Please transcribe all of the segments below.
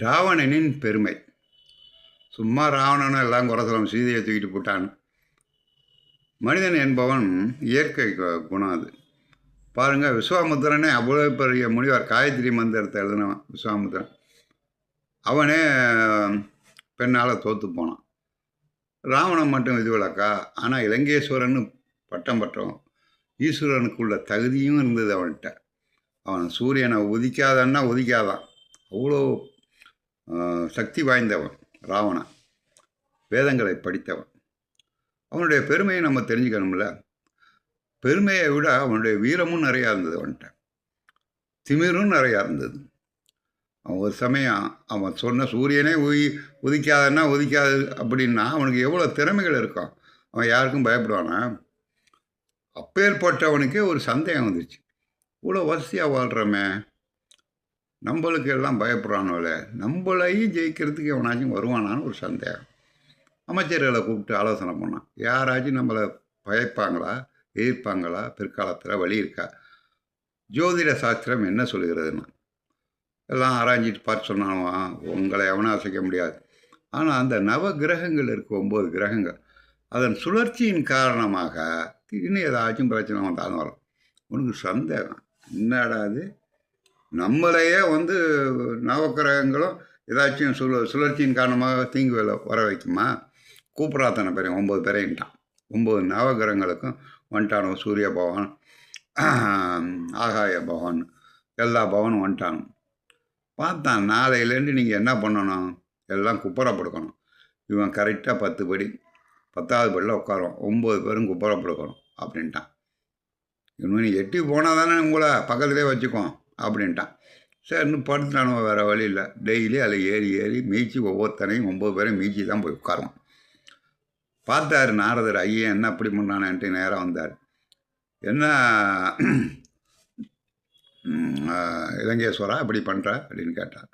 ராவணனின் பெருமை. சும்மா ராவணனை எல்லாம் குறை சொல்லணும், சீதையை தூக்கிட்டு போட்டான். மனிதன் என்பவன் இயற்கை குணம் அது. பாருங்கள், விஸ்வாமுத்திரனே அவ்வளோ பெரிய முனிவர், காயத்ரி மந்திரத்தை எழுதினவன் விஸ்வாமுத்திரன். அவனே பெண்ணால் தோற்று போனான். ராவணன் மட்டும் விதிவிலக்கா? ஆனால் இலங்கேஸ்வரன் பட்டம் பட்டவன். ஈஸ்வரனுக்குள்ள தகுதியும் இருந்தது அவன்கிட்ட. அவன் சூரியனை உதிக்காதன்னா உதிக்காதான், அவ்வளோ சக்தி வாய்ந்தவன் ராவணன். வேதங்களை படித்தவன். அவனுடைய பெருமையை நம்ம தெரிஞ்சுக்கணும்ல. பெருமையை விட அவனுடைய வீரமும் நிறையா இருந்தது அவன்கிட்ட. திமிரும் நிறையா இருந்தது. அவன் ஒரு சமயம் அவன் சொன்ன சூரியனே உதிக்காதன்னா உதிக்காது அப்படின்னா அவனுக்கு எவ்வளோ திறமைகள் இருக்கும். அவன் யாருக்கும் பயப்படுவானா? அப்பேற்பட்டவனுக்கே ஒரு சந்தேகம் வந்துச்சு. இவ்வளோ வசதியாக வாழ்கிறோமே, நம்மளுக்கு எல்லாம் பயப்படுறானோல, நம்மளையும் ஜெயிக்கிறதுக்கு எவனாச்சும் வருவானான்னு ஒரு சந்தேகம். அமைச்சர்களை கூப்பிட்டு ஆலோசனை பண்ணான். யாராச்சும் நம்மளை பயப்பாங்களா, எதிர்ப்பாங்களா, பிற்காலத்தில் வழி இருக்கா, ஜோதிட சாஸ்திரம் என்ன சொல்லுகிறதுன்னா எல்லாம் ஆராய்ஞ்சிட்டு பார்த்து சொன்னானுவா. உங்களை எவனும் அசைக்க முடியாது. ஆனால் அந்த நவ கிரகங்கள் இருக்குது, 9 கிரகங்கள், அதன் சுழற்சியின் காரணமாக திடீர்னு ஏதாச்சும் பிரச்சனை வந்தாலும் வரும். உனக்கு சந்தேகம், என்னடா அது, நம்மளையே நவக்கிரகங்களும் ஏதாச்சும் சுழற்சியின் காரணமாக தீங்கு வர வைக்குமா? கூப்பிடாத்தனை பேரையும் 9 பேரையின்ட்டான். 9 நவகிரகங்களுக்கும் வந்துட்டானோ. சூரிய பகவான், ஆகாய பகவான், எல்லா பகவானும் வந்துட்டானோ. பார்த்தான், நாளையிலேருந்து நீங்கள் என்ன பண்ணணும், எல்லாம் குப்புறப்படுக்கணும். இவன் கரெக்டாக 10 படி, 10வது படியில் உட்காரும், 9 பேரும் குப்புறப்படுக்கணும் அப்படின்ட்டான். இன்னும் நீ எட்டி போனால் தானே உங்களை பக்கத்துலேயே வச்சுக்கோம் அப்படின்ட்டான். சரின்னு படுத்துட்டானோ, வேறு வழி இல்லை. டெய்லி அதில் ஏறி ஏறி மீச்சு ஒவ்வொருத்தனையும் 9 பேரையும் மீச்சு தான் போய் உட்காருவான். பார்த்தாரு நாரதர், ஐயன் என்ன அப்படி பண்ணானேன்ட்டு நேராக வந்தார். என்ன இலங்கேஸ்வரா இப்படி பண்ணுற அப்படின்னு கேட்டார்.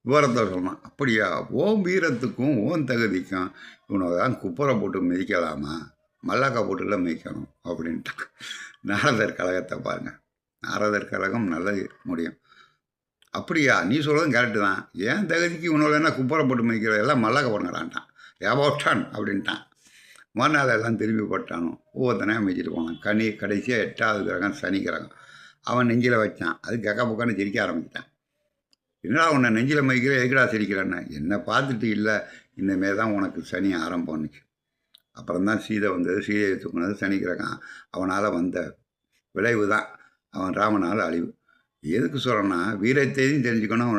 விவரத்தை சொன்னான். அப்படியா, ஓம் வீரத்துக்கும் ஓம் தகுதிக்கும் இவனை தான் குப்புரை போட்டு மிதிக்கலாமா, மல்லாக்கா போட்டுலாம் மிதிக்கணும் அப்படின்ட்டான். நாரதர் கழகத்தை பாருங்கள். நாரதர் கழகம் நல்லது முடியும். அப்படியா, நீ சொல்கிறதும் கரெக்டு தான். ஏன் தகுதிக்கு இவனோட என்ன குப்புரை போட்டு மிதிக்கிற, எல்லாம் மல்லாக்கா போடுங்கிறான்ட்டான். ஏபாட்டான் அப்படின்ட்டான். மறுநாள் எல்லாம் திரும்பி போட்டானோ, ஒவ்வொருத்தனையும் மிதிச்சிட்டு போனான். கடைசியாக 8வது கிரகம் சனி கிரகம். அவன் நெஞ்சில் வச்சான். அது கக்க பக்கன்னு சிரிக்க ஆரம்பிச்சிட்டான். என்னடா உன்னை நெஞ்சில் மதிக்கிற, எதுக்கடா சிரிக்கிறேன்னு. என்னை பார்த்துட்டு இல்லை, இனிமேல் தான் உனக்கு சனி ஆரம்பம்னுச்சு. அப்புறம் தான் சீதை வந்தது. சீதையை தூக்குனது சனி கிரகம். அவனால் வந்த விளைவு தான் அவன் ராமனால் அழிவு. எதுக்கு சொல்கிறேன்னா, வீரத்தையும் தெரிஞ்சுக்கணும்,